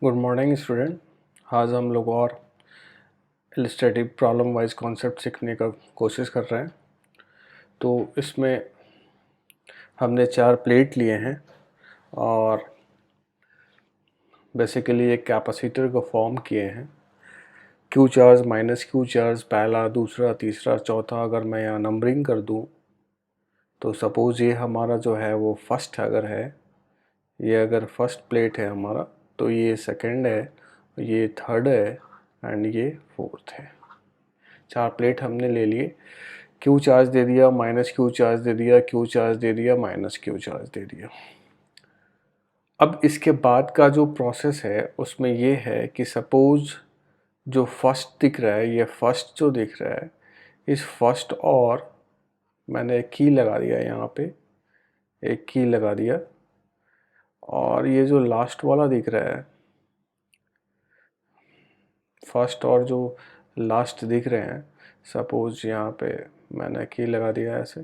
Good morning student. आज हम लोग और इलस्ट्रेटिव प्रॉब्लम वाइज कॉन्सेप्ट सीखने का कोशिश कर रहे हैं। तो इसमें हमने 4 प्लेट लिए हैं और बेसिकली एक कैपेसिटर को फॉर्म किए हैं। Q charge minus Q charge पहला, दूसरा, तीसरा, चौथा अगर मैं यहाँ नंबरिंग कर दूँ तो सपोज़ ये हमारा जो है वो फर्स्ट अगर है, ये अगर फर्स्ट प्लेट है हमारा, तो ये सेकंड है, ये थर्ड है एंड ये फोर्थ है। 4 प्लेट हमने ले लिए। क्यू चार्ज दे दिया, माइनस क्यू चार्ज दे दिया, क्यू चार्ज दे दिया, माइनस क्यू चार्ज दे दिया। अब इसके बाद का जो प्रोसेस है उसमें ये है कि सपोज जो फर्स्ट दिख रहा है, ये फर्स्ट जो दिख रहा है, इस फर्स्ट और मैंने एक की लगा दिया, यहाँ पे एक की लगा दिया, और ये जो लास्ट वाला दिख रहा है, फर्स्ट और जो लास्ट दिख रहे हैं, सपोज यहाँ पे मैंने की लगा दिया ऐसे,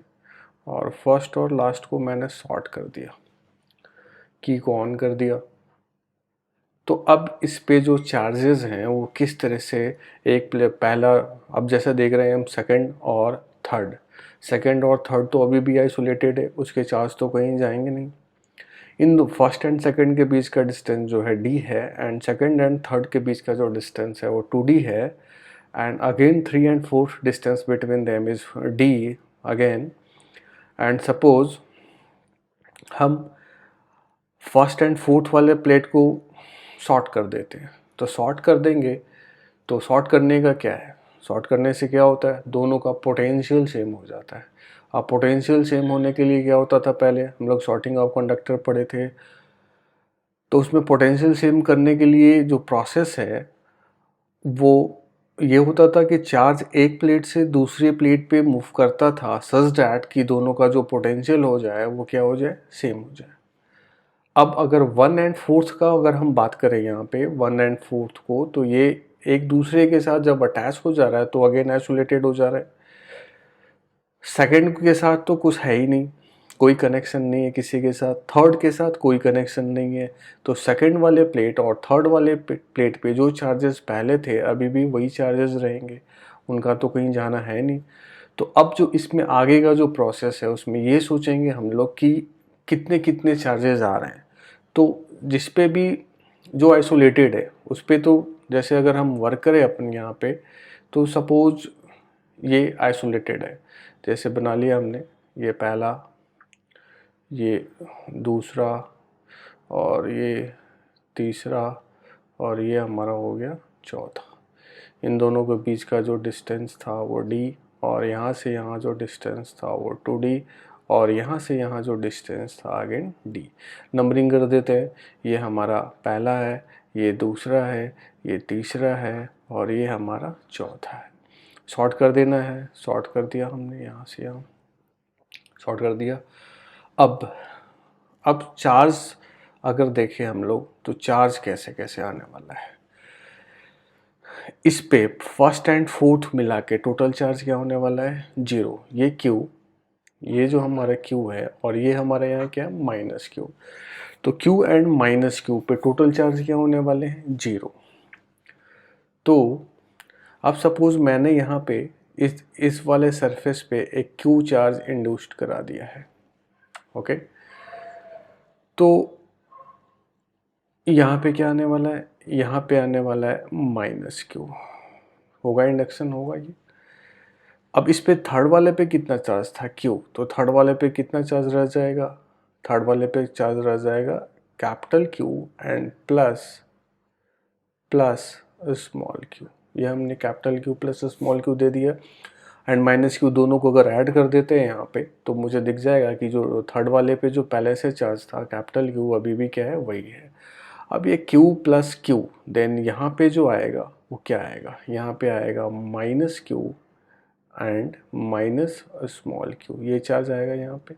और फर्स्ट और लास्ट को मैंने सॉर्ट कर दिया, की को ऑन कर दिया। तो अब इस पे जो चार्जेस हैं वो किस तरह से पहला, अब जैसा देख रहे हैं हम सेकंड और थर्ड तो अभी भी आइसोलेटेड है, उसके चार्ज तो कहीं जाएंगे नहीं। इन फर्स्ट एंड सेकंड के बीच का डिस्टेंस जो है d है, एंड सेकंड एंड थर्ड के बीच का जो डिस्टेंस है वो 2d है, and again 3 and 4 distance between them is d again. And suppose हम फर्स्ट एंड फोर्थ वाले प्लेट को शॉर्ट कर देते हैं, तो शॉर्ट कर देंगे तो शॉर्ट करने का क्या है, शॉर्ट करने से क्या होता है, दोनों का पोटेंशियल सेम हो जाता है। अब पोटेंशियल सेम होने के लिए क्या होता था, पहले हम लोग शॉर्टिंग ऑफ कंडक्टर पढ़े थे, तो उसमें पोटेंशियल सेम करने के लिए जो प्रोसेस है वो ये होता था कि चार्ज एक प्लेट से दूसरी प्लेट पे मूव करता था सच दैट कि दोनों का जो पोटेंशियल हो जाए वो क्या हो जाए, सेम हो जाए। अब अगर 1 and 4 का अगर हम बात करें यहाँ पे 1 and 4 को, तो ये एक दूसरे के साथ जब अटैच हो जा रहा है तो अगेन आइसोलेटेड हो जा रहा है। सेकंड के साथ तो कुछ है ही नहीं, कोई कनेक्शन नहीं है किसी के साथ, थर्ड के साथ कोई कनेक्शन नहीं है, तो सेकंड वाले प्लेट और थर्ड वाले प्लेट पे जो चार्जेस पहले थे अभी भी वही चार्जेस रहेंगे, उनका तो कहीं जाना है नहीं। तो अब जो इसमें आगे का जो प्रोसेस है उसमें ये सोचेंगे हम लोग कि कितने कितने चार्जेस आ रहे हैं। तो जिस पे भी जो आइसोलेटेड है उस पे, तो जैसे अगर हम वर्क करें अपन यहाँ पे, तो सपोज ये आइसोलेटेड है, जैसे बना लिया हमने, ये पहला, ये दूसरा, और ये तीसरा, और ये हमारा हो गया चौथा। इन दोनों के बीच का जो डिस्टेंस था वो d, और यहाँ से यहाँ जो डिस्टेंस था वो 2d, और यहाँ से यहाँ जो डिस्टेंस था अगेन d। नंबरिंग कर देते हैं, ये हमारा पहला है, ये दूसरा है, ये तीसरा है, और ये हमारा चौथा है। शॉर्ट कर देना है, शॉर्ट कर दिया हमने, यहाँ से यहाँ शॉर्ट कर दिया। अब चार्ज अगर देखें हम लोग तो चार्ज कैसे कैसे आने वाला है, इस पे फर्स्ट एंड फोर्थ मिला के टोटल चार्ज क्या होने वाला है, 0। ये क्यू, ये जो हमारा क्यू है, और ये हमारे यहाँ क्या है, माइनस क्यू। तो क्यू एंड माइनस क्यू पे टोटल चार्ज क्या होने वाले हैं, 0। तो अब सपोज मैंने यहाँ पे इस वाले सरफेस पे एक क्यू चार्ज इंड्यूस्ड करा दिया है, ओके। तो यहाँ पे क्या आने वाला है, यहाँ पे आने वाला है माइनस क्यू, होगा इंडक्शन होगा ये। अब इस पे थर्ड वाले पे कितना चार्ज था, क्यू, तो थर्ड वाले पे कितना चार्ज रह जाएगा, थर्ड वाले पे चार्ज रह जाएगा capital Q and plus small q. ये हमने capital Q plus small q दे दिया, एंड माइनस क्यू दोनों को अगर ऐड कर देते हैं यहाँ पे तो मुझे दिख जाएगा कि जो थर्ड वाले पे जो पहले से चार्ज था कैपिटल क्यू अभी भी क्या है, वही है। अब ये Q प्लस क्यू, देन यहाँ पे जो आएगा वो क्या आएगा, यहाँ पे आएगा minus Q and minus small q, ये चार्ज आएगा यहाँ पे।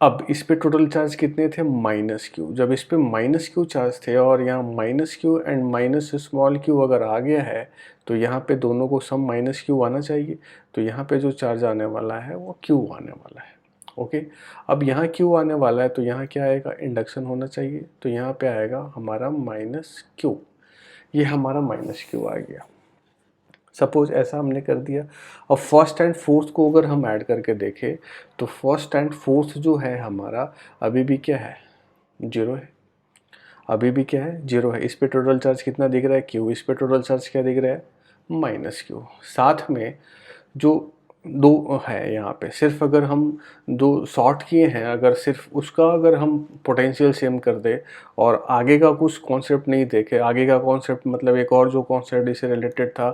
अब इस पे टोटल चार्ज कितने थे, माइनस क्यू। जब इस पे माइनस क्यू चार्ज थे और यहाँ minus Q and minus small Q अगर आ गया है तो यहाँ पे दोनों को सम माइनस क्यू आना चाहिए, तो यहाँ पे जो चार्ज आने वाला है वो क्यू आने वाला है, ओके। अब यहाँ क्यू आने वाला है तो यहाँ क्या आएगा, इंडक्शन होना चाहिए, तो यहाँ पे आएगा हमारा माइनस क्यू, ये हमारा माइनस क्यू आ गया। सपोज ऐसा हमने कर दिया। अब फर्स्ट एंड फोर्थ को अगर हम ऐड करके देखें तो फर्स्ट एंड फोर्थ जो है हमारा अभी भी क्या है, जीरो है, अभी भी क्या है, जीरो है। इस पे टोटल चार्ज कितना दिख रहा है, क्यू, इस पे टोटल चार्ज क्या दिख रहा है, माइनस क्यू। साथ में जो दो है यहाँ पे, सिर्फ अगर हम दो शॉर्ट किए हैं, अगर सिर्फ उसका अगर हम पोटेंशियल सेम कर दे और आगे का कुछ कॉन्सेप्ट नहीं देखे, आगे का कॉन्सेप्ट मतलब एक और जो कॉन्सेप्ट इससे रिलेटेड था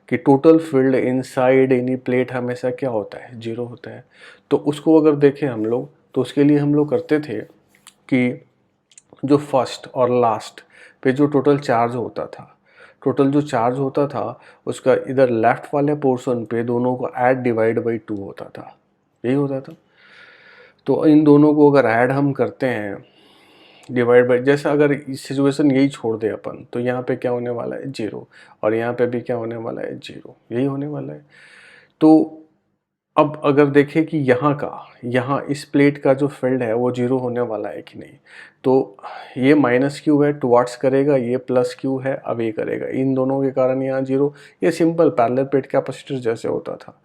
कि total field inside any plate हमेशा क्या होता है, जीरो होता है। तो उसको अगर देखें हम लोग तो उसके लिए हम लोग करते थे कि जो फर्स्ट और लास्ट पे जो टोटल चार्ज होता था, टोटल जो चार्ज होता था उसका इधर लेफ्ट वाले पोर्शन पे दोनों को ऐड डिवाइड बाई 2 होता था, यही होता था। तो इन दोनों को अगर ऐड हम करते हैं डिवाइड बाई, जैसे अगर सिचुएशन यही छोड़ दे अपन तो यहाँ पे क्या होने वाला है, जीरो, और यहाँ पे भी क्या होने वाला है, जीरो, यही होने वाला है। तो अब अगर देखें कि यहाँ इस प्लेट का जो फील्ड है वो जीरो होने वाला है कि नहीं, तो ये माइनस क्यू है टुवार्ड्स करेगा, ये प्लस क्यू है अवे करेगा, इन दोनों के कारण यहाँ जीरो। ये सिंपल पैरेलल प्लेट कैपेसिटर जैसे होता था,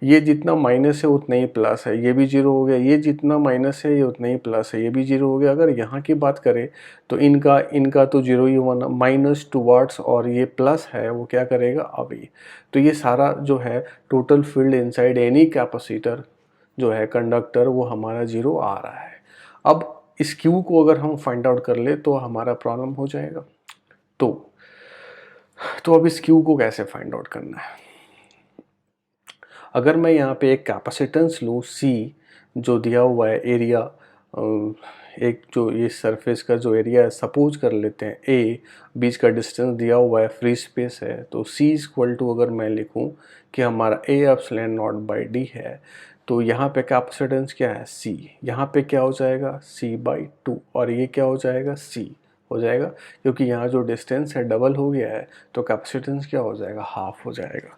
ये जितना माइनस है उतना ही प्लस है, ये भी जीरो हो गया, ये जितना माइनस है ये उतना ही प्लस है, ये भी जीरो हो गया। अगर यहाँ की बात करें तो इनका इनका तो जीरो ही होना, माइनस टुवार्ड्स और ये प्लस है वो क्या करेगा, अवे। तो ये सारा जो है total field inside any capacitor जो है कंडक्टर वो हमारा जीरो आ रहा है। अब इस क्यू को अगर हम फाइंड आउट कर ले तो हमारा प्रॉब्लम हो जाएगा। तो अब इस क्यू को कैसे फाइंड आउट करना है, अगर मैं यहाँ पे एक कैपेसिटेंस लूँ सी जो दिया हुआ है एरिया, एक जो ये सरफेस का जो एरिया है सपोज कर लेते हैं ए, बीच का डिस्टेंस दिया हुआ है, फ्री स्पेस है, तो सी इज इक्वल टू अगर मैं लिखूँ कि हमारा A epsilon not by D है, तो यहाँ पे कैपेसिटेंस क्या है, सी, यहाँ पे क्या हो जाएगा, सी बाई टू, और ये क्या हो जाएगा, सी हो जाएगा, क्योंकि यहाँ जो डिस्टेंस है डबल हो गया है तो कैपेसिटेंस क्या हो जाएगा, हाफ हो जाएगा।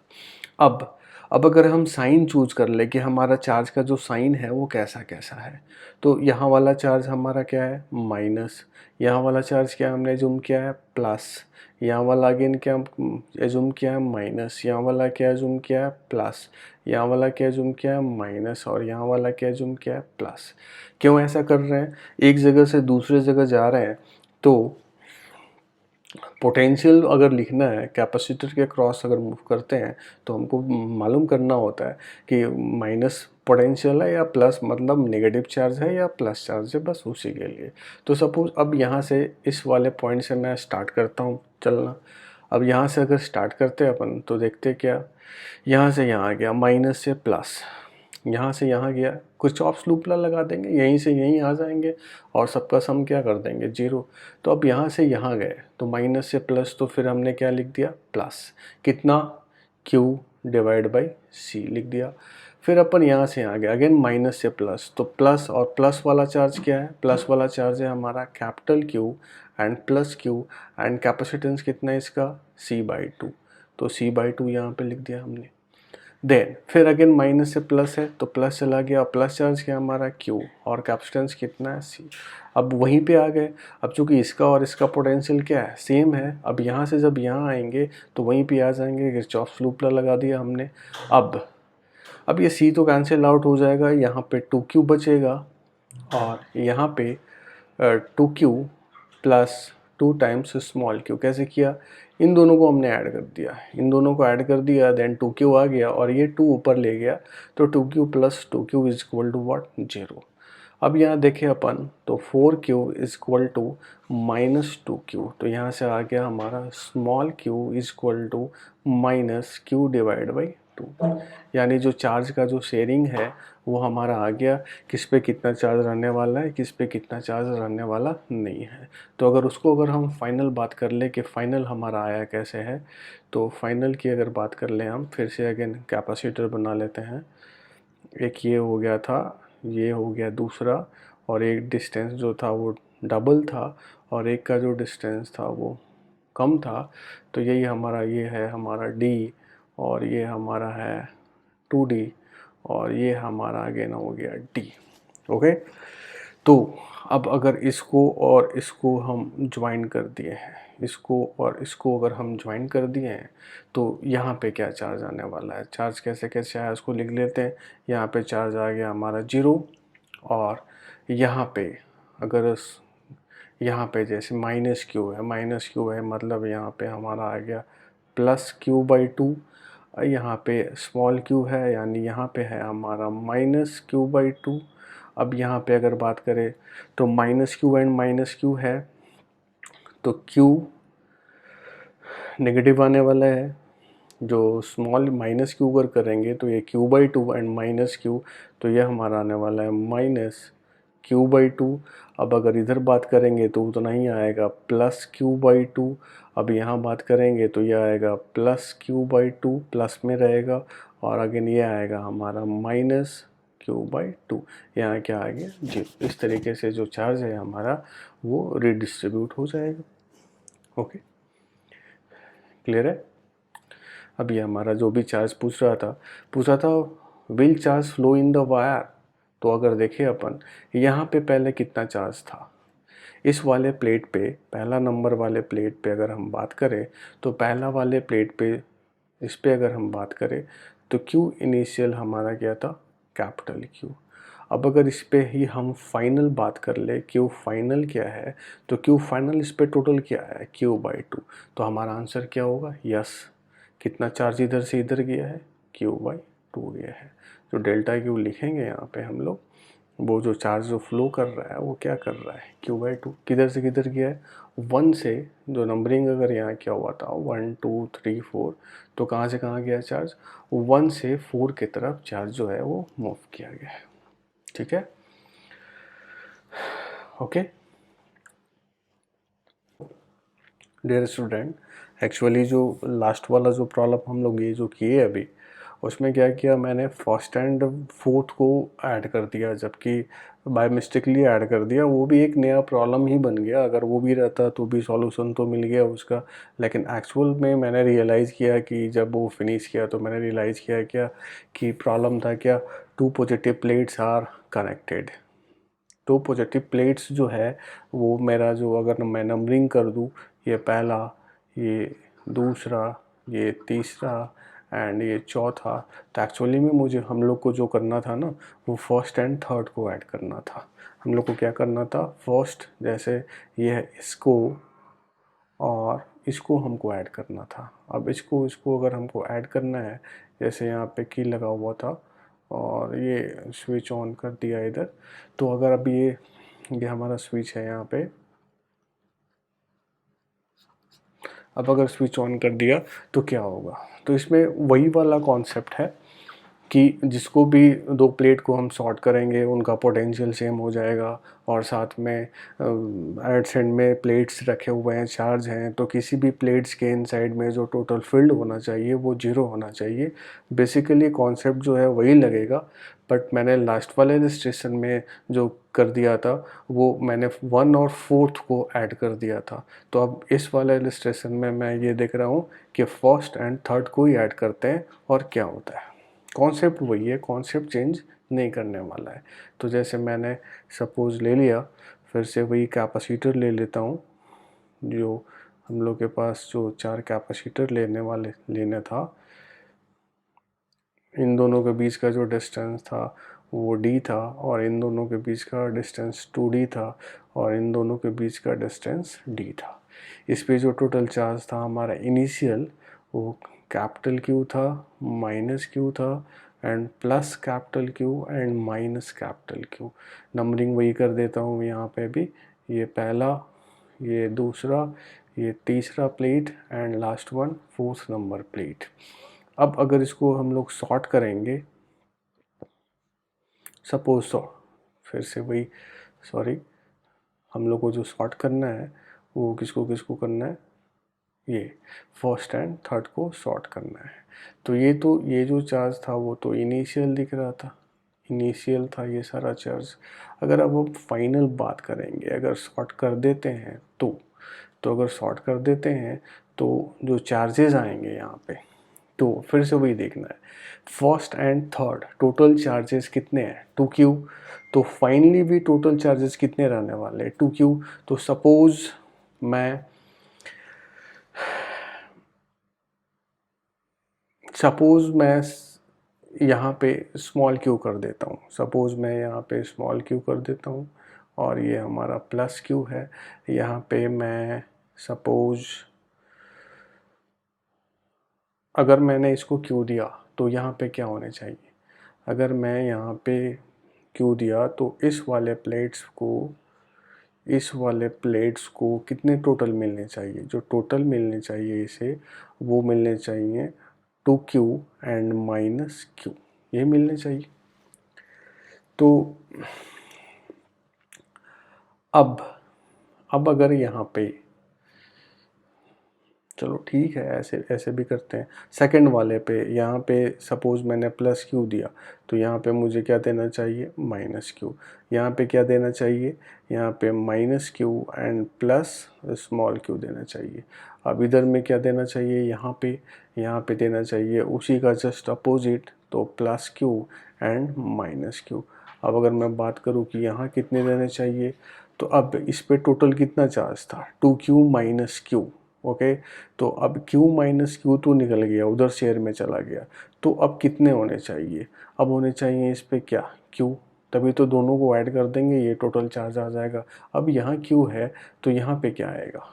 अब अगर हम साइन चूज कर ले कि हमारा चार्ज का जो साइन है वो कैसा कैसा है, तो यहाँ वाला चार्ज हमारा क्या है, माइनस, यहाँ वाला चार्ज क्या हमने एज्यूम किया है, प्लस, यहाँ वाला अगेन क्या एज्यूम किया है, माइनस, यहाँ वाला क्या एज्यूम किया है, प्लस, यहाँ वाला क्या एज्यूम किया है, माइनस, और यहाँ वाला क्या एज्यूम किया है, प्लस। क्यों ऐसा कर रहे हैं, एक जगह से दूसरे जगह जा रहे हैं तो पोटेंशियल अगर लिखना है कैपेसिटर के क्रॉस अगर मूव करते हैं तो हमको मालूम करना होता है कि माइनस पोटेंशियल है या प्लस, मतलब नेगेटिव चार्ज है या प्लस चार्ज है, बस उसी के लिए। तो सपोज अब यहाँ से इस वाले पॉइंट से मैं स्टार्ट करता हूँ चलना। अब यहाँ से अगर स्टार्ट करते हैं अपन तो देखते क्या, यहाँ से यहाँ आ गया माइनस से प्लस, यहाँ से यहाँ गया, कुछ ऑफ लूप लगा देंगे, यहीं से यहीं आ जाएंगे और सबका सम क्या कर देंगे, जीरो। तो अब यहाँ से यहाँ गए तो माइनस से प्लस, तो फिर हमने क्या लिख दिया, प्लस, कितना, Q डिवाइड बाई सी लिख दिया। फिर अपन यहाँ से यहाँ गए अगेन माइनस से प्लस, तो प्लस, और प्लस वाला चार्ज क्या है, प्लस वाला चार्ज है हमारा capital Q and plus Q, and capacitance कितना है इसका, C/2, तो C/2 यहाँ पे लिख दिया हमने। देन फिर अगेन माइनस से प्लस है तो प्लस चला गया, प्लस चार्ज क्या हमारा Q और कैपेसिटेंस कितना है C। अब वहीं पे आ गए, अब चूंकि इसका और इसका पोटेंशियल क्या है, सेम है, अब यहाँ से जब यहाँ आएंगे तो वहीं पे आ जाएंगे, किरचॉफ लूप लगा दिया हमने। अब ये C तो कैंसिल आउट हो जाएगा, यहाँ पे 2Q बचेगा और यहाँ पे 2Q plus 2 times small q। कैसे किया, इन दोनों को हमने ऐड कर दिया, इन दोनों को ऐड कर दिया, देन 2Q आ गया और ये 2 ऊपर ले गया, तो 2Q plus 2Q is equal to what, 0। अब यहाँ देखें अपन तो 4Q is equal to minus 2Q, तो यहाँ से आ गया हमारा small q is equal to minus q divide by 2, यानी जो चार्ज का जो शेयरिंग है वो हमारा आ गया, किस पे कितना चार्ज रहने वाला है, किस पे कितना चार्ज रहने वाला नहीं है। तो अगर हम फाइनल बात कर ले कि फाइनल हमारा आया कैसे है, तो फाइनल की अगर बात कर लें हम फिर से अगेन कैपेसिटर बना लेते हैं, एक ये हो गया था, ये हो गया दूसरा, और एक डिस्टेंस जो था वो डबल था और एक का जो डिस्टेंस था वो कम था, तो यही हमारा ये है हमारा D और ये हमारा है 2D और ये हमारा अगेन हो गया D। ओके, तो अब अगर इसको और इसको हम ज्वाइन कर दिए हैं, इसको और इसको अगर हम ज्वाइन कर दिए हैं, तो यहाँ पे क्या चार्ज आने वाला है, चार्ज कैसे कैसे आया उसको लिख लेते हैं। यहाँ पे चार्ज आ गया हमारा 0, और यहाँ पे अगर यहाँ पे जैसे माइनस क्यू है मतलब यहाँ पे हमारा आ गया +q/2। यहाँ पे स्मॉल क्यू है यानी यहाँ पे है हमारा -q/2। अब यहाँ पे अगर बात करें तो -q एंड -q है, तो q नेगेटिव आने वाला है। जो स्मॉल -q अगर करेंगे तो ये q/2 एंड -q, तो ये हमारा आने वाला है -q/2। अब अगर इधर बात करेंगे तो उतना ही आएगा +q/2। अब यहाँ बात करेंगे तो ये आएगा +q/2, प्लस में रहेगा, और अगेन ये आएगा हमारा -q/2। यहाँ क्या आ गया 0। इस तरीके से जो चार्ज है हमारा वो रिडिस्ट्रीब्यूट हो जाएगा। ओके, क्लियर है। अब ये हमारा जो भी चार्ज पूछ रहा था will charge flow in the wire. तो अगर देखें अपन यहाँ पे पहले कितना चार्ज था, इस वाले प्लेट पे, पहला नंबर वाले प्लेट पे अगर हम बात करें तो पहला वाले प्लेट पे, इस पे अगर हम बात करें तो Q इनिशियल हमारा क्या था, कैपिटल Q। अब अगर इस पे ही हम फाइनल बात कर ले, Q फाइनल क्या है, तो Q फाइनल इस पे टोटल क्या है, q/2। तो हमारा आंसर क्या होगा, यस। कितना चार्ज इधर से इधर गया है, q/2 गया है। जो डेल्टा Q लिखेंगे यहाँ पे हम लोग, वो जो चार्ज जो फ्लो कर रहा है वो क्या कर रहा है, q/2। किधर से किधर गया है, 1 से, जो नंबरिंग अगर यहाँ क्या हुआ था 1 2 3 4, तो कहाँ से कहाँ गया चार्ज, 1 से 4 की तरफ चार्ज जो है वो मूव किया गया है। ठीक है, ओके डियर स्टूडेंट, एक्चुअली जो लास्ट वाला जो प्रॉब्लम हम लोग ये जो किए अभी, उसमें क्या किया मैंने, फर्स्ट एंड फोर्थ को ऐड कर दिया, जबकि बाय मिस्टेकली ऐड कर दिया। वो भी एक नया प्रॉब्लम ही बन गया, अगर वो भी रहता तो भी सॉल्यूशन तो मिल गया उसका। लेकिन एक्चुअल में मैंने रियलाइज़ किया कि जब वो फिनिश किया तो मैंने रियलाइज़ किया क्या कि प्रॉब्लम था क्या, 2 positive plates are connected. 2 positive plates जो है वो मेरा जो, अगर मैं नंबरिंग कर दूँ, ये पहला, ये दूसरा, ये तीसरा एंड ये चौथा, तो एक्चुअली में मुझे, हम लोग को जो करना था ना, वो फर्स्ट एंड थर्ड को ऐड करना था। हम लोग को क्या करना था, फर्स्ट जैसे ये है, इसको और इसको हमको ऐड करना था। अब इसको अगर हमको ऐड करना है, जैसे यहाँ पे की लगा हुआ था और ये स्विच ऑन कर दिया इधर, तो अगर अब ये हमारा स्विच है यहाँ पे, अब अगर स्विच ऑन कर दिया तो क्या होगा, तो इसमें वही वाला कॉन्सेप्ट है कि जिसको भी दो प्लेट को हम शॉर्ट करेंगे उनका पोटेंशियल सेम हो जाएगा, और साथ में एडसेंट में प्लेट्स रखे हुए हैं, चार्ज हैं, तो किसी भी प्लेट्स के इनसाइड में जो टोटल फील्ड होना चाहिए वो 0 होना चाहिए। बेसिकली कॉन्सेप्ट जो है वही लगेगा, बट मैंने लास्ट वाले इलस्ट्रेशन में जो कर दिया था वो मैंने 1 और 4th को ऐड कर दिया था। तो अब इस वाले इलस्ट्रेशन में मैं ये देख रहा हूँ कि फर्स्ट एंड थर्ड को ही ऐड करते हैं और क्या होता है। कॉन्सेप्ट वही है, कॉन्सेप्ट चेंज नहीं करने वाला है। तो जैसे मैंने सपोज़ ले लिया, फिर से वही कैपेसिटर ले लेता हूँ, जो हम लोग के पास जो 4 कैपेसिटर लेने था, इन दोनों के बीच का जो डिस्टेंस था वो d था, और इन दोनों के बीच का डिस्टेंस 2d था, और इन दोनों के बीच का डिस्टेंस d था। इस पे जो टोटल चार्ज था हमारा इनिशियल, वो कैपिटल Q था, माइनस Q था, and plus capital Q and minus capital Q। Numbering वही कर देता हूँ यहाँ पे भी, ये पहला, ये दूसरा, ये तीसरा plate and last one 4th number plate. अब अगर इसको हम लोग सॉर्ट करेंगे, सपोज फिर से वही, सॉरी, हम लोग को जो सॉर्ट करना है वो किसको किसको करना है, ये फर्स्ट एंड थर्ड को सॉर्ट करना है। तो ये जो चार्ज था वो तो इनिशियल दिख रहा था, इनिशियल था ये सारा चार्ज। अगर अब हम फाइनल बात करेंगे, अगर सॉर्ट कर देते हैं तो अगर सॉर्ट कर देते हैं तो जो चार्जेस आएंगे यहाँ पे, तो फिर से वही देखना है, first and third total charges कितने हैं, 2Q। तो फाइनली भी टोटल चार्जेस कितने रहने वाले हैं, 2Q। तो सपोज मैं यहाँ पे स्मॉल क्यू कर देता हूँ, सपोज़ मैं यहाँ पे स्मॉल क्यू कर देता हूँ और ये हमारा प्लस क्यू है। यहाँ पे मैं सपोज़ अगर मैंने इसको क्यू दिया तो यहाँ पे क्या होने चाहिए, अगर मैं यहाँ पे क्यू दिया तो इस वाले प्लेट्स को कितने टोटल मिलने चाहिए, जो टोटल मिलने चाहिए इसे वो मिलने चाहिए 2Q एंड माइनस क्यू, ये मिलने चाहिए। तो अब अगर यहाँ पे चलो ठीक है, ऐसे भी करते हैं। सेकंड वाले पे यहाँ पे सपोज़ मैंने प्लस क्यू दिया तो यहाँ पे मुझे क्या देना चाहिए, माइनस क्यू। यहाँ पे क्या देना चाहिए, यहाँ पे minus Q and plus small Q देना चाहिए। अब इधर में क्या देना चाहिए, यहाँ पे देना चाहिए उसी का जस्ट अपोजिट, तो plus Q and minus Q. अब अगर मैं बात करूँ कि यहाँ कितने देने चाहिए, तो अब इस पे टोटल कितना चार्ज था, 2Q माइनस क्यू। ओके, तो अब Q माइनस क्यू तो निकल गया, उधर शेयर में चला गया। तो अब कितने होने चाहिए, अब होने चाहिए इस पे क्या, Q। तभी तो दोनों को ऐड कर देंगे, ये टोटल चार्ज आ जाएगा। अब यहाँ Q है तो यहाँ पे क्या आएगा,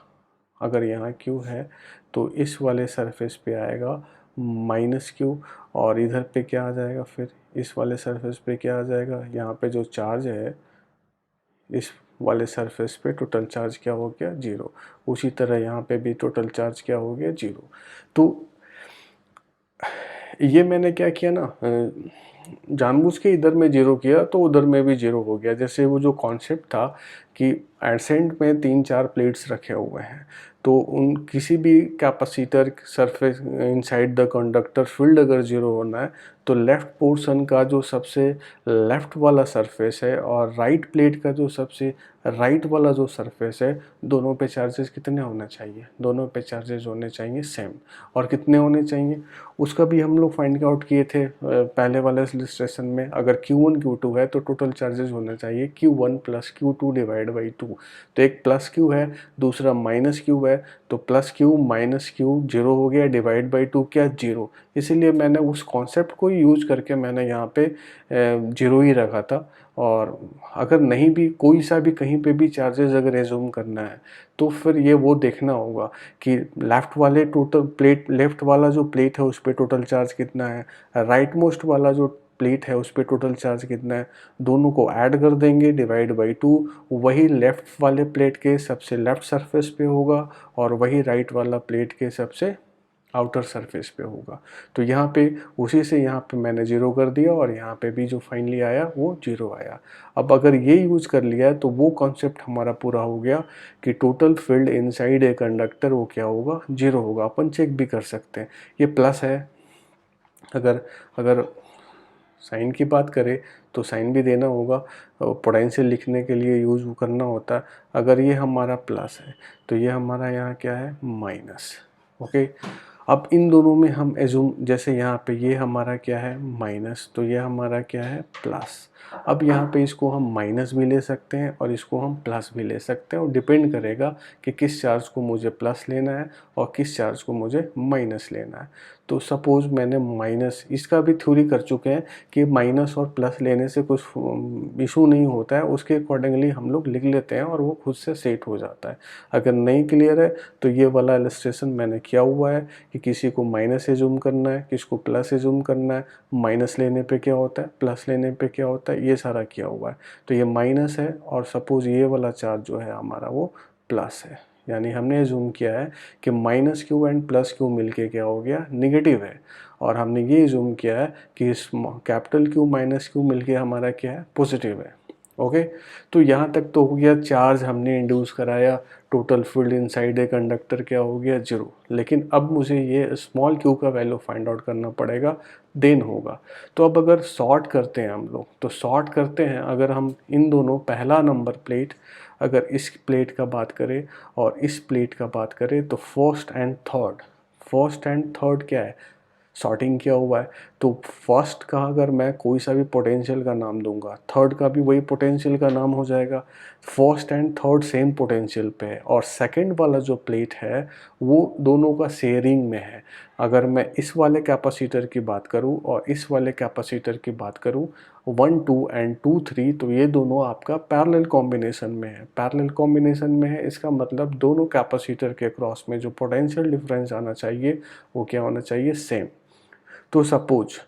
अगर यहाँ Q है तो इस वाले सरफेस पे आएगा माइनस Q, और इधर पे क्या आ जाएगा, फिर इस वाले सरफेस पे क्या आ जाएगा, यहाँ पे जो चार्ज है इस वाले सरफेस पे टोटल चार्ज क्या हो गया, 0। उसी तरह यहाँ पे भी टोटल चार्ज क्या हो गया, 0। तो ये मैंने क्या किया ना, जानबूझ के इधर में 0 किया तो उधर में भी 0 हो गया। जैसे वो जो कॉन्सेप्ट था कि एडसेंट में 3-4 प्लेट्स रखे हुए हैं, तो उन किसी भी capacitor surface inside the conductor field अगर 0 होना है तो लेफ़्ट पोर्शन का जो सबसे लेफ़्ट वाला सरफेस है और राइट प्लेट का जो सबसे राइट वाला जो सरफेस है, दोनों पे चार्जेस कितने होना चाहिए, दोनों पे चार्जेस होने चाहिए सेम। और कितने होने चाहिए उसका भी हम लोग फाइंड आउट किए थे पहले वाले इलस्ट्रेशन में। अगर Q1 Q2 है तो टोटल चार्जेस होना चाहिए Q1 plus Q2 divide by 2। तो एक प्लस क्यू है, दूसरा माइनस क्यू है, तो प्लस क्यू माइनस क्यू 0 हो गया, डिवाइड बाई 2 क्या, 0। इसीलिए मैंने उस कॉन्सेप्ट को यूज करके मैंने यहाँ पे 0 ही रखा था। और अगर नहीं भी कोई सा भी कहीं पे भी चार्जेस अगर एज्यूम करना है तो फिर ये वो देखना होगा कि लेफ़्ट वाले टोटल प्लेट, लेफ़्ट वाला जो प्लेट है उस पर टोटल चार्ज कितना है, राइट मोस्ट वाला जो प्लेट है उस पर टोटल चार्ज कितना है, दोनों को ऐड कर देंगे डिवाइड बाई 2। वही लेफ़्ट वाले प्लेट के सबसे लेफ़्ट सरफेस पे होगा और वही राइट वाला प्लेट के सबसे आउटर सरफेस पे होगा। तो यहाँ पे उसी से यहाँ पे मैंने 0 कर दिया और यहाँ पे भी जो फाइनली आया वो 0 आया। अब अगर ये यूज़ कर लिया है तो वो कॉन्सेप्ट हमारा पूरा हो गया कि total field inside a conductor वो क्या होगा, 0 होगा। अपन चेक भी कर सकते हैं, ये प्लस है। अगर अगर साइन की बात करें तो साइन भी देना होगा, पोटेंशियल लिखने के लिए यूज़ करना होता है। अगर ये हमारा प्लस है तो ये हमारा यहाँ क्या है, माइनस। ओके, अब इन दोनों में हम एज्यूम, जैसे यहाँ पे ये हमारा क्या है, माइनस, तो ये हमारा क्या है, प्लस। अब यहाँ पे इसको हम माइनस भी ले सकते हैं और इसको हम प्लस भी ले सकते हैं, और डिपेंड करेगा कि किस चार्ज को मुझे प्लस लेना है और किस चार्ज को मुझे माइनस लेना है। तो सपोज़ मैंने माइनस, इसका भी थ्योरी कर चुके हैं कि माइनस और प्लस लेने से कुछ इशू नहीं होता है, उसके अकॉर्डिंगली हम लोग लिख लेते हैं और वो खुद से सेट हो जाता है। अगर नहीं क्लियर है तो ये वाला इलस्ट्रेशन मैंने किया हुआ है कि किसी को माइनस एज्यूम करना है, किसी को प्लस एज्यूम करना है, माइनस लेने पे क्या होता है, प्लस लेने पे क्या होता है, ये सारा किया हुआ है। तो ये माइनस है और सपोज़ ये वाला चार्ज जो है हमारा वो प्लस है, यानी हमने एज्यूम किया है कि minus Q and plus Q मिलके क्या हो गया, निगेटिव है। और हमने ये एज्यूम किया है कि इस कैपिटल क्यू माइनस क्यू मिलके हमारा क्या है, पॉजिटिव है। ओके, तो यहाँ तक तो हो गया, चार्ज हमने इंड्यूस कराया, total field inside a conductor क्या हो गया, 0। लेकिन अब मुझे ये स्मॉल क्यू का वैल्यू फाइंड आउट करना पड़ेगा, देन होगा। तो अब अगर सॉर्ट करते हैं हम लोग, तो सॉर्ट करते हैं, अगर हम इन दोनों, पहला नंबर प्लेट, अगर इस प्लेट का बात करें और इस प्लेट का बात करें तो फर्स्ट एंड थर्ड क्या है, सॉर्टिंग किया हुआ है। तो फर्स्ट का अगर मैं कोई सा भी पोटेंशियल का नाम दूंगा, थर्ड का भी वही पोटेंशियल का नाम हो जाएगा। First and third same potential पे है, और सेकंड वाला जो प्लेट है वो दोनों का शेयरिंग में है। अगर मैं इस वाले कैपेसिटर की बात करूं और इस वाले कैपेसिटर की बात करूं, 1 2 एंड 2 3, तो ये दोनों आपका पैरेलल कॉम्बिनेशन में है। पैरेलल कॉम्बिनेशन में है, इसका मतलब दोनों कैपेसिटर के क्रॉस में जो पोटेंशियल डिफरेंस आना चाहिए वो क्या होना चाहिए, सेम। तो सपोज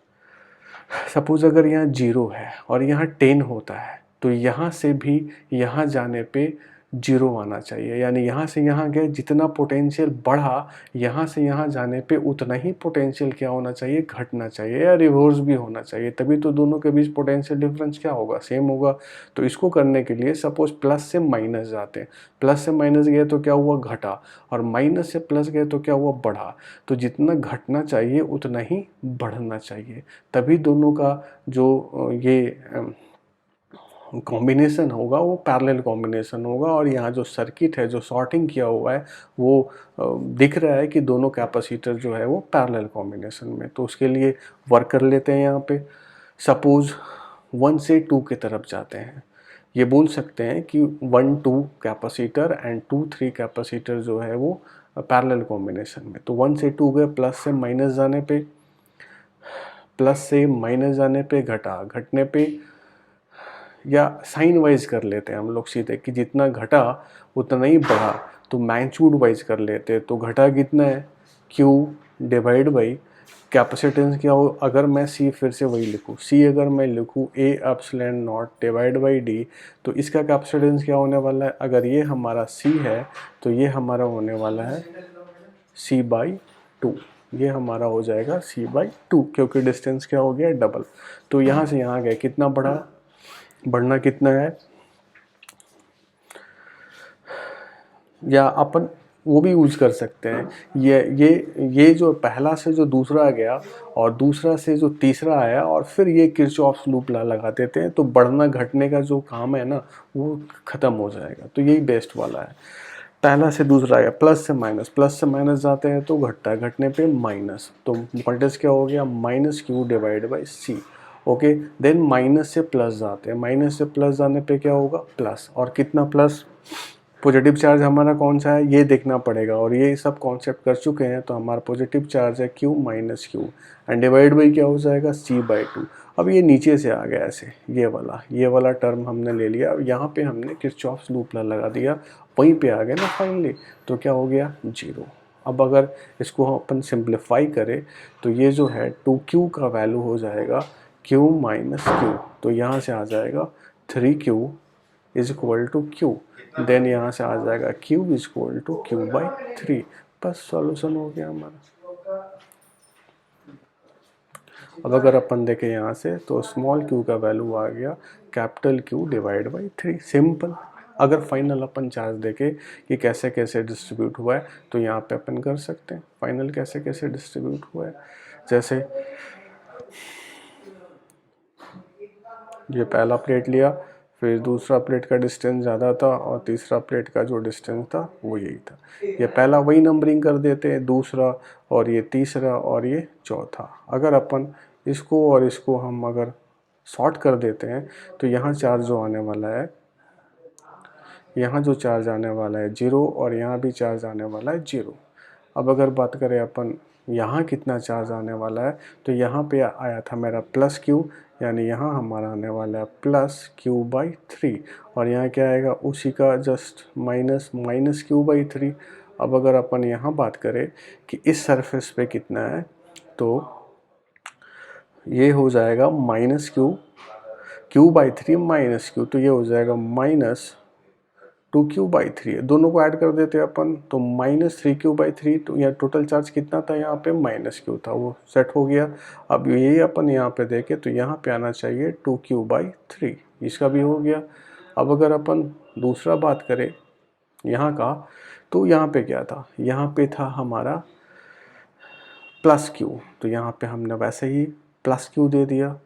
अगर यहाँ 0 है और यहाँ 10 होता है, तो यहाँ से भी यहाँ जाने पे 0 आना चाहिए। यानी यहाँ से यहाँ गए, जितना पोटेंशियल बढ़ा यहाँ से यहाँ जाने पे उतना ही पोटेंशियल क्या होना चाहिए, घटना चाहिए या रिवर्स भी होना चाहिए। तभी तो दोनों के बीच पोटेंशियल डिफरेंस क्या होगा, सेम होगा। तो इसको करने के लिए सपोज प्लस से माइनस जाते हैं, प्लस से माइनस गए तो क्या हुआ, घटा, और माइनस से प्लस गए तो क्या हुआ, बढ़ा। तो जितना घटना चाहिए उतना ही बढ़ना चाहिए, तभी दोनों का जो ये कॉम्बिनेशन होगा वो पैरेलल कॉम्बिनेशन होगा। और यहाँ जो सर्किट है, जो सॉर्टिंग किया हुआ है, वो दिख रहा है कि दोनों कैपेसिटर जो है वो पैरेलल कॉम्बिनेशन में। तो उसके लिए वर्क कर लेते हैं। यहाँ पे सपोज 1 से 2 की तरफ जाते हैं, ये बोल सकते हैं कि 1 2 कैपेसिटर एंड 2 3 कैपेसिटर जो है वो पैरेलल कॉम्बिनेशन में। तो 1 से 2 गए, प्लस से माइनस जाने पे घटा, घटने पे, या साइन वाइज कर लेते हैं हम लोग सीधे कि जितना घटा उतना ही बढ़ा। तो मैग्नीट्यूड वाइज कर लेते हैं। तो घटा कितना है, Q डिवाइड बाई कैपेसिटेंस क्या हो, अगर मैं C फिर से वही लिखूँ, C अगर मैं लिखूँ A epsilon not divide by D, तो इसका कैपेसिटेंस क्या होने वाला है, अगर ये हमारा C है तो ये हमारा होने वाला है C/2। ये हमारा हो जाएगा C/2, क्योंकि डिस्टेंस क्या हो गया, डबल। तो यहाँ से यहाँ गए, कितना बढ़ा, बढ़ना कितना है, या अपन वो भी यूज कर सकते हैं। ये जो पहला से जो दूसरा गया और दूसरा से जो तीसरा आया और फिर ये किरचॉफ्स लूप लगा देते हैं, तो बढ़ना घटने का जो काम है ना वो ख़त्म हो जाएगा। तो यही बेस्ट वाला है। पहला से दूसरा आया, प्लस से माइनस जाते हैं तो घटता है, घटने पे माइनस, तो वोल्टेज क्या हो गया, -Q divide by C। Okay, then minus से प्लस जाते हैं, माइनस से प्लस जाने पे क्या होगा, प्लस। और कितना प्लस, पॉजिटिव चार्ज हमारा कौन सा है ये देखना पड़ेगा, और ये सब कॉन्सेप्ट कर चुके हैं। तो हमारा पॉजिटिव चार्ज है Q minus Q and divide by क्या हो जाएगा, C/2। अब ये नीचे से आ गया ऐसे, ये वाला टर्म हमने ले लिया। अब यहाँ पे हमने किरचॉफ्स लूप लगा दिया, वहीं पे आ गए ना फाइनली। तो क्या हो गया, 0। अब अगर इसको अपन सिंप्लीफाई करें तो ये जो है 2Q का वैल्यू हो जाएगा Q माइनस Q। तो यहाँ से आ जाएगा 3Q is equal to Q। Then यहाँ से आ जाएगा Q is equal to Q/3। बस सॉल्यूशन हो गया हमारा। अब अगर अपन देखें यहाँ से तो स्मॉल q का वैल्यू आ गया capital Q divide by 3, simple. अगर फाइनल अपन चार्ज देखें कि कैसे कैसे डिस्ट्रीब्यूट हुआ है तो यहाँ पे अपन कर सकते हैं फाइनल कैसे कैसे डिस्ट्रीब्यूट हुआ है। जैसे ये पहला प्लेट लिया, फिर दूसरा प्लेट का डिस्टेंस ज़्यादा था और तीसरा प्लेट का जो डिस्टेंस था वो यही था। ये पहला वही नंबरिंग कर देते हैं, दूसरा और ये तीसरा और ये चौथा। अगर अपन इसको और इसको हम अगर सॉर्ट कर देते हैं तो यहाँ चार्ज जो आने वाला है, यहाँ जो चार्ज आने वाला है 0 और यहाँ भी चार्ज आने वाला है 0। अब अगर बात करें अपन यहाँ कितना चार्ज आने वाला है, तो यहाँ पे आया था मेरा प्लस Q, यानी यहाँ हमारा आने वाला है प्लस Q/3, और यहाँ क्या आएगा उसी का जस्ट माइनस Q/3। अब अगर अपन यहाँ बात करें कि इस सरफेस पे कितना है, तो ये हो जाएगा Q/3 माइनस Q, तो ये हो जाएगा -2Q/3। दोनों को ऐड कर देते हैं अपन, तो -3Q/3। तो यहाँ टोटल चार्ज कितना था, यहाँ पे -Q था, वो सेट हो गया। अब ये अपन यहाँ पे देखें तो यहाँ पे आना चाहिए 2Q/3, इसका भी हो गया। अब अगर अपन दूसरा बात करें यहाँ का, तो यहाँ पे क्या था, यहाँ पे था हमारा प्लस Q, तो यहाँ पे हमने वैसे ही प्लस Q दे दिया।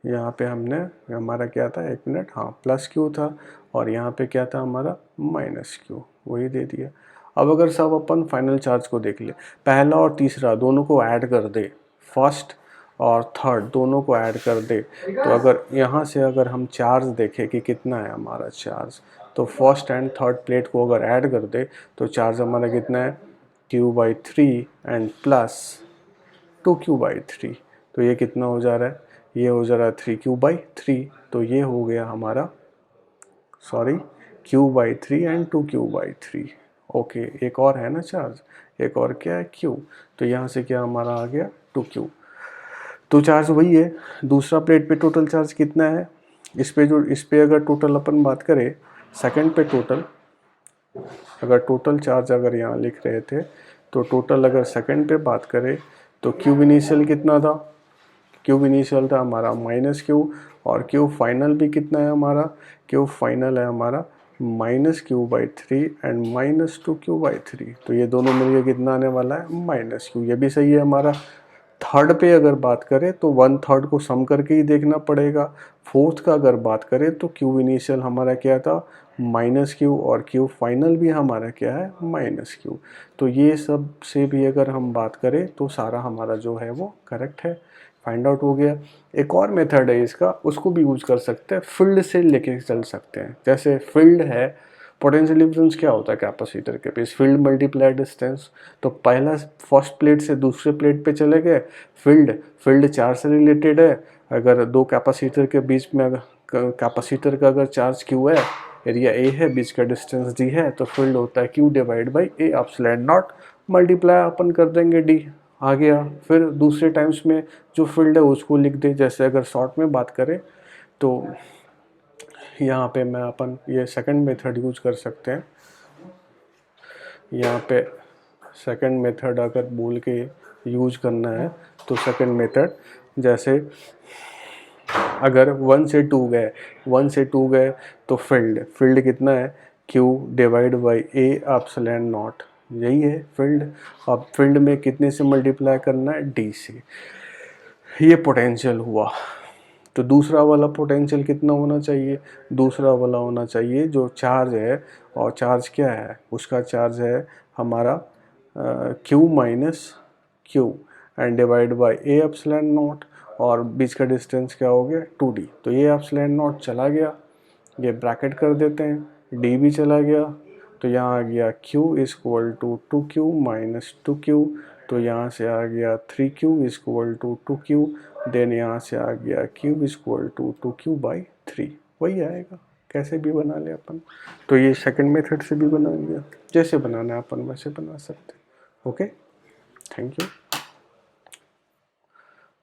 यहाँ पे हमने, हमारा क्या था, 1 मिनट, हाँ प्लस Q था, और यहाँ पे क्या था हमारा -Q, वही दे दिया। अब अगर सब अपन फाइनल चार्ज को देख ले, पहला और तीसरा दोनों को ऐड कर दे, फर्स्ट और थर्ड दोनों को ऐड कर दे, तो अगर यहाँ से अगर हम चार्ज देखें कि कितना है हमारा चार्ज, तो फर्स्ट एंड थर्ड प्लेट को अगर ऐड कर दे तो चार्ज हमारा कितना है, Q/3 एंड प्लस 2Q/3। तो ये कितना हो जा रहा है, ये हो जा रहा है 3Q/3। तो ये हो गया हमारा, sorry, Q/3 and 2Q/3। Okay, एक और है ना चार्ज, एक और क्या है, Q। तो यहाँ से क्या हमारा आ गया 2Q। तो चार्ज वही है। दूसरा प्लेट पे टोटल चार्ज कितना है, इस पे अगर टोटल अपन बात करें, सेकंड पे टोटल, अगर टोटल चार्ज अगर यहाँ लिख रहे थे, तो टोटल अगर सेकंड पे बात करें तो Q इनिशियल कितना था, Q इनिशियल था हमारा -Q, और Q फाइनल भी कितना है हमारा, Q फाइनल है हमारा -Q/3 एंड -2Q/3। तो ये दोनों मिलके कितना आने वाला है, -Q। ये भी सही है हमारा। थर्ड पे अगर बात करें तो 1/3 को सम करके ही देखना पड़ेगा। फोर्थ का अगर बात करें तो Q इनिशियल हमारा क्या था, -Q, और Q फाइनल भी हमारा क्या है, -Q। तो ये सब से भी अगर हम बात करें तो सारा हमारा जो है वो करेक्ट है, फाइंड आउट हो गया। एक और मेथड है इसका, उसको भी यूज कर सकते हैं, फील्ड से लेके चल सकते हैं। जैसे फील्ड है, पोटेंशियल डिफरेंस क्या होता है कैपेसिटर के बीच, फील्ड मल्टीप्लाई डिस्टेंस। तो पहला फर्स्ट प्लेट से दूसरे प्लेट पे चले गए, फील्ड चार्ज से रिलेटेड है। अगर दो कैपेसिटर के बीच में अगर कैपेसिटर का अगर चार्ज Q है, एरिया A है, बीच का डिस्टेंस D है, तो फील्ड होता है Q/A एप्सिलॉन नॉट, मल्टीप्लाई अपन कर देंगे D, आ गया। फिर दूसरे टाइम्स में जो फील्ड है उसको लिख दे। जैसे अगर शॉर्ट में बात करें तो यहाँ पे मैं अपन ये सेकंड मेथड यूज कर सकते हैं। यहाँ पे सेकंड मेथड अगर बोल के यूज करना है तो सेकंड मेथड, जैसे अगर 1 से 2 गए तो फील्ड कितना है, Q/A एप्सिलॉन नॉट, यही है फील्ड। अब फील्ड में कितने से मल्टीप्लाई करना है, D से। ये पोटेंशियल हुआ। तो दूसरा वाला पोटेंशियल कितना होना चाहिए, दूसरा वाला होना चाहिए जो चार्ज है, और चार्ज क्या है, उसका चार्ज है हमारा Q-Q and divide by A epsilon not, और बीच का डिस्टेंस क्या हो गया, 2D। तो ये एप्सिलॉन नॉट चला गया, ये ब्रैकेट कर देते हैं, D भी चला गया, तो यहाँ आ गया Q equal to 2Q minus 2Q। तो यहाँ से आ गया 3Q equal to 2Q, then यहाँ से आ गया Q इक्वल टू 2Q/3। वही आएगा, कैसे भी बना ले अपन। तो ये सेकंड मेथड से भी बना लिया, जैसे बनाना है अपन वैसे बना सकते हैं। Okay, thank you.